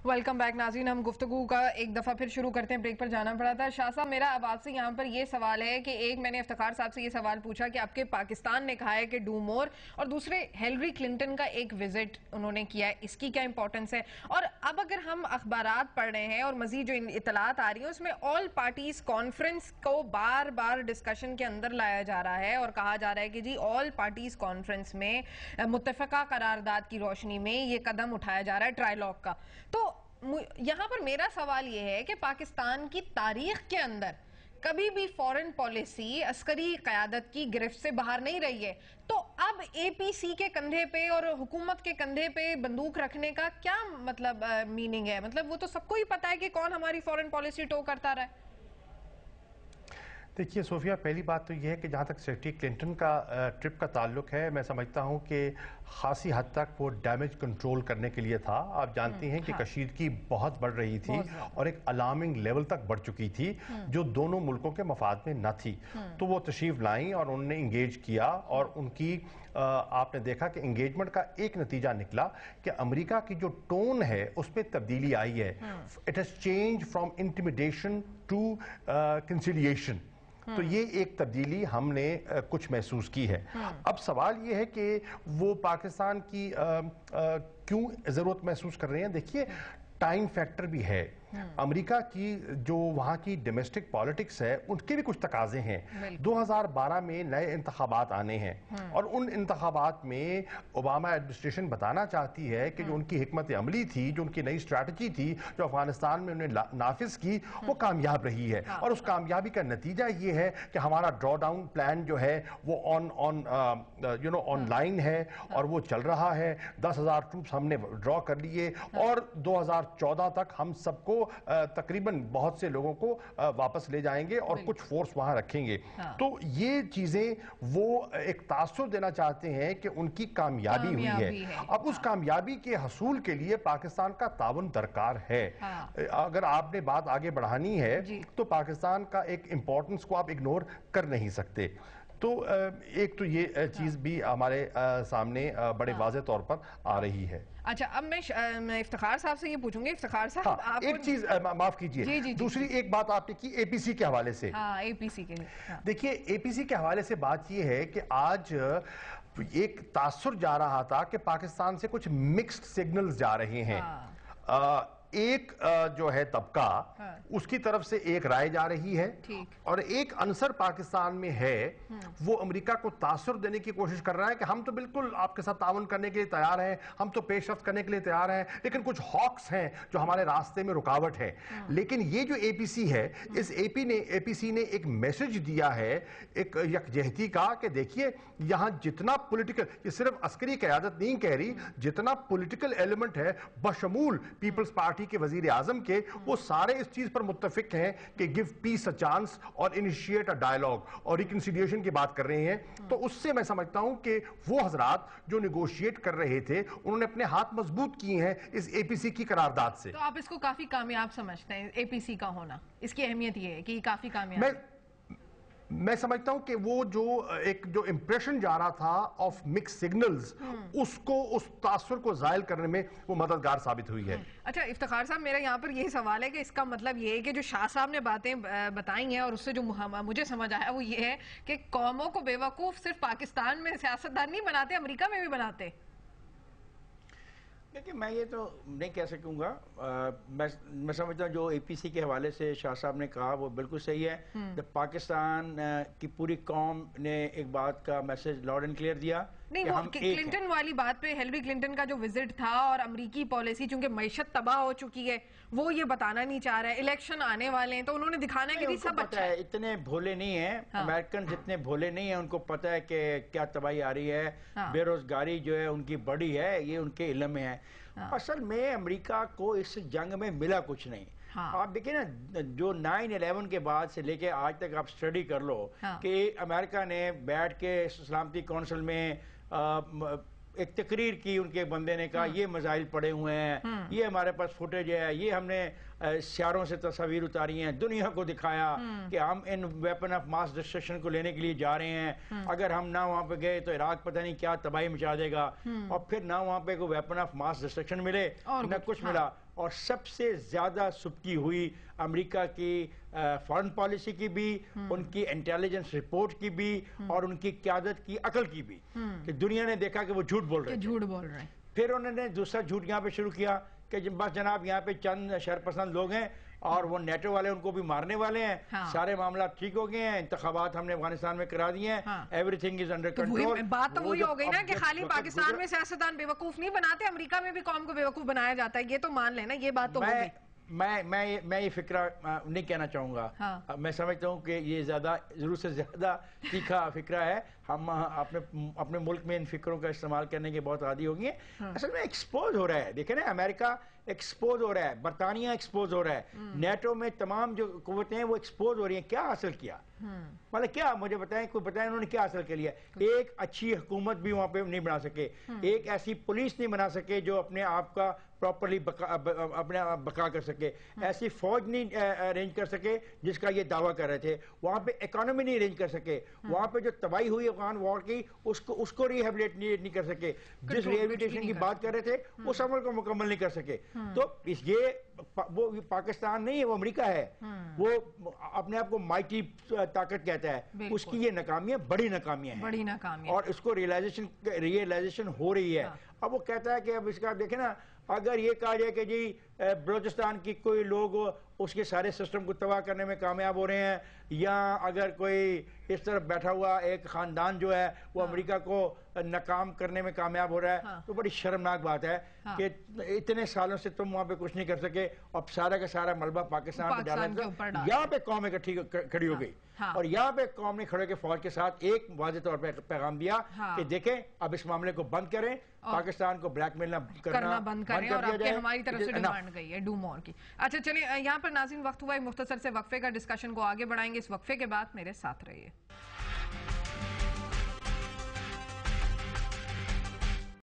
Welcome back नाज़रीन। हम गुफ्तगू का एक दफ़ा फिर शुरू करते हैं, ब्रेक पर जाना पड़ा था। शाह साहब, मेरा अब आपसे यहाँ पर ये सवाल है कि एक मैंने इफ्तिखार साहब से ये सवाल पूछा कि आपके पाकिस्तान ने कहा है कि डू मोर, और दूसरे हिलरी क्लिंटन का एक विजिट उन्होंने किया है, इसकी क्या इंपॉर्टेंस है? और अब अगर हम अखबारात पढ़ रहे हैं और मजीद जो इतलात आ रही है उसमें ऑल पार्टीज कॉन्फ्रेंस को बार बार डिस्कशन के अंदर लाया जा रहा है और कहा जा रहा है कि जी ऑल पार्टीज कॉन्फ्रेंस में मुत्तफिका करारदाद की रोशनी में ये कदम उठाया जा रहा है ट्रायलॉग का। तो यहाँ पर मेरा सवाल ये है कि पाकिस्तान की तारीख के अंदर कभी भी फॉरेन पॉलिसी अस्करी क़यादत की गिरफ्त से बाहर नहीं रही है, तो अब एपीसी के कंधे पे और हुकूमत के कंधे पे बंदूक रखने का क्या मतलब मीनिंग है? मतलब वो तो सबको ही पता है कि कौन हमारी फॉरेन पॉलिसी टो करता रहा है। देखिए सोफिया, पहली बात तो यह है कि जहाँ तक सेक्रेटरी क्लिंटन का ट्रिप का ताल्लुक है, मैं समझता हूँ कि खासी हद तक वो डैमेज कंट्रोल करने के लिए था। आप जानती हैं कि कशीदगी बहुत बढ़ रही थी और एक अलार्मिंग लेवल तक बढ़ चुकी थी जो दोनों मुल्कों के मफाद में न थी। तो वो तशरीफ लाई और उन्होंने इंगेज किया और उनकी आपने देखा कि इंगेजमेंट का एक नतीजा निकला कि अमेरिका की जो टोन है उसमें तब्दीली आई है। It has change from intimidation to conciliation. तो ये एक तब्दीली हमने कुछ महसूस की है। अब सवाल ये है कि वो पाकिस्तान की क्यों ज़रूरत महसूस कर रहे हैं। देखिए, टाइम फैक्टर भी है। अमेरिका की जो वहाँ की डोमेस्टिक पॉलिटिक्स है उनके भी कुछ तकाजे हैं। 2012 में नए इंतखाबात आने हैं और उन इंतखाबात में ओबामा एडमिनिस्ट्रेशन बताना चाहती है कि जो उनकी हिकमत अमली थी, जो उनकी नई स्ट्रैटेजी थी, जो अफगानिस्तान में उन्होंने नाफिज की, वो कामयाब रही है। और उस कामयाबी का नतीजा ये है कि हमारा ड्रॉ डाउन प्लान जो है वो ऑनलाइन है और वो चल रहा है। 10,000 ट्रूप्स हमने ड्रॉ कर लिए और 2014 तक हम सबको तकरीबन बहुत से लोगों को वापस ले जाएंगे और कुछ फोर्स वहां रखेंगे। तो ये चीजें वो एक तासुर देना चाहते हैं कि उनकी कामयाबी हुई है। अब उस कामयाबी के हसूल के लिए पाकिस्तान का ताउन दरकार है। अगर आपने बात आगे बढ़ानी है तो पाकिस्तान का एक इंपॉर्टेंस को आप इग्नोर कर नहीं सकते। तो एक तो ये चीज भी हमारे सामने बड़े वाज़े तौर पर आ रही है। अच्छा, अब मैं इफ्तिखार साहब से ये पूछूंगी। इफ्तिखार साहब, आप एक चीज माफ कीजिए, दूसरी एक बात आपने की एपीसी के हवाले से। एपीसी के देखिए, एपीसी के हवाले से बात ये है कि आज एक तासुर जा रहा था कि पाकिस्तान से कुछ मिक्स्ड सिग्नल्स जा रहे हैं। एक जो है तबका, उसकी तरफ से एक राय जा रही है और एक अंसर पाकिस्तान में है वो अमेरिका को तासुर देने की कोशिश कर रहा है कि हम तो बिल्कुल आपके साथ ताउन करने के लिए तैयार हैं, हम तो पेशरफ्त करने के लिए तैयार हैं, लेकिन कुछ हॉक्स हैं जो हमारे रास्ते में रुकावट है। लेकिन ये जो एपीसी है, इस एपीसी ने एक मैसेज दिया है एक यकजहती का कि देखिए यहां जितना पॉलिटिकल, ये सिर्फ अस्करी क़यादत नहीं कह रही, जितना पॉलिटिकल एलिमेंट है बशमूल पीपल्स पार्टी के वजीर आजम के, वो सारे इस चीज पर मुत्तफिक हैं कि गिव पीस अ चांस और इनिशिएट अ डायलॉग और रिकंसिलिएशन की बात कर रहे हैं। तो उससे मैं समझता हूं कि वो हजरात जो निगोशिएट कर रहे थे उन्होंने अपने हाथ मजबूत किए हैं इस एपीसी की करारदाद से। तो आप इसको काफी कामयाब समझते हैं, एपीसी का होना? इसकी अहमियत ये है कि काफी कामयाब। मैं समझता हूं कि वो जो इंप्रेशन जा रहा था ऑफ मिक्स सिग्नल्स, उसको, उस तासुर को जायल करने में वो मददगार साबित हुई है। अच्छा इफ्तिखार साहब, मेरा यहाँ पर यही सवाल है कि इसका मतलब ये है कि जो शाह साहब ने बातें बताई हैं और उससे जो मुझे समझ आया वो ये है कि कौमों को बेवकूफ सिर्फ पाकिस्तान में सियासतदान नहीं बनाते, अमेरिका में भी बनाते। देखिए, मैं ये तो नहीं कह सकूंगा। मैं समझता हूँ जो एपीसी के हवाले से शाह साहब ने कहा वो बिल्कुल सही है। जब पाकिस्तान की पूरी कौम ने एक बात का मैसेज लाउड एंड क्लियर दिया। नहीं, वो क्लिंटन वाली बात पे, हिलरी क्लिंटन का जो विजिट था और अमेरिकी पॉलिसी, चूंकि मैशत तबाह हो चुकी है, वो ये बताना नहीं चाह रहा है, इलेक्शन आने वाले हैं, तो उन्होंने दिखाना है कि सब अच्छा है। इतने भोले नहीं है अमेरिकन, जितने भोले नहीं है, उनको पता है कि क्या तबाही आ रही है, बेरोजगारी जो है उनकी बड़ी है, ये उनके इल्म में है। असल में अमेरिका को इस जंग में मिला कुछ नहीं। आप देखिए ना, जो 9/11 के बाद से लेके आज तक आप स्टडी कर लो कि अमेरिका ने बैठ के सलामती कौंसिल में एक तकरीर की, उनके बंदे ने कहा ये मजाइल पड़े हुए हैं, ये हमारे पास फुटेज है, ये हमने सियारों से तस्वीर उतारी हैं, दुनिया को दिखाया कि हम इन वेपन ऑफ मास डिस्ट्रक्शन को लेने के लिए जा रहे हैं, अगर हम ना वहां पे गए तो इराक पता नहीं क्या तबाही मचा देगा। और फिर ना वहां पे कोई वेपन ऑफ मास डिस्ट्रक्शन मिले, ना कुछ मिला। اور سب سے زیادہ سبکی ہوئی امریکہ کی فارن پالیسی کی بھی، ان کی انٹیلیجنس رپورٹ کی بھی، اور ان کی قیادت کی عقل کی بھی، کہ دنیا نے دیکھا کہ وہ جھوٹ بول رہے ہیں۔ پھر انہوں نے دوسرا جھوٹ یہاں پہ شروع کیا کہ بس جناب یہاں پہ چند شرپسند لوگ ہیں اور وہ نیٹو والے ان کو بھی مارنے والے ہیں، سارے معاملات ٹھیک ہو گئے ہیں، انتخابات ہم نے افغانستان میں کرا دیے ہیں، every thing is under control. بات تو وہی ہو گئی نا کہ خالی پاکستان میں سیاستدان بیوقوف نہیں بناتے، امریکہ میں بھی قوم کو بیوقوف بنایا جاتا ہے، یہ تو مان لینا، یہ بات تو ہو گئی۔ میں یہ فکرہ نہیں کہنا چاہوں گا، میں سمجھتا ہوں کہ یہ زیادہ ضرور سے زیادہ تیکھا فکرہ ہے، ہم اپنے ملک میں ان فکروں کا استعمال کرنے کے بہت عادی ہو گئی ہیں۔ اصل میں ایکسپوز ہو رہا ہے، دیکھیں نا امریکہ ایکسپوز ہو رہا ہے، برطانیہ ایکسپوز ہو رہا ہے، نیٹو میں تمام جو قوتیں ہیں وہ ایکسپوز ہو رہی ہیں۔ کیا حاصل کیا؟ مطلب کیا، مجھے بتائیں، کوئی بتائیں انہوں نے کیا حاصل کر لیا؟ ایک اچھی حکومت بھی وہاں پہ نہیں بنا سکے، ایک ایسی پولیس نہیں بنا سکے جو اپنے آپ کا پراپرلی اپنے بقا کر سکے، ایسی فوج نہیں ارینج کر سکے جس کا یہ دعویٰ کر رہے تھے، وہاں پہ اکانومی نہیں ارینج کر سکے، وہاں پہ جو تباہی ہوئی افغان وار کی اس کو ریہیبلیٹ نہیں کر سکے، جس ریہیبلیٹیشن کی بات کر رہے تھے اس عمل کو مکمل نہیں کر سکے۔ تو وہ پاکستان نہیں ہے، وہ امریکہ ہے، وہ اپنے آپ کو مائٹی طاقت کہتا ہے، اس کی یہ ناکامیاں بڑی ناکامیاں ہیں اور اس کو ریئلائزیشن ہو رہی ہے۔ اب وہ کہتا ہے کہ اب اس کا دیکھیں نا، اگر یہ کہا جائے کہ جی بلوچستان کی کوئی لوگ اس کے سارے سسٹم کو تباہ کرنے میں کامیاب ہو رہے ہیں، یا اگر کوئی اس طرف بیٹھا ہوا ایک خاندان جو ہے وہ امریکہ کو ناکام کرنے میں کامیاب ہو رہا ہے، تو بڑی شرمناک بات ہے کہ اتنے سالوں سے تم وہاں پہ کچھ نہیں کر سکے، اب سارا کا سارا ملبہ پاکستان پہ ڈالا۔ یہاں پہ قوم اکٹھی کھڑی ہو گئی اور یہاں پہ قوم نے کھڑے کے فوج کے ساتھ ایک واضح طور پہ پیغام دیا کہ دیکھیں اب اس معاملے کو بند کریں، پاکستان کو بلیک میل کرنا بند کریں، اور اب کہ ہماری طرف سے ڈیمانڈ گئی ہے ڈو مور کی۔ اچھا چلیں، یہاں پر ناظرین وقت ہوا ہے مختصر سے وقفے کا، ڈسکشن کو آگے بڑھائیں گے، اس وقفے کے بعد میرے ساتھ رہیے۔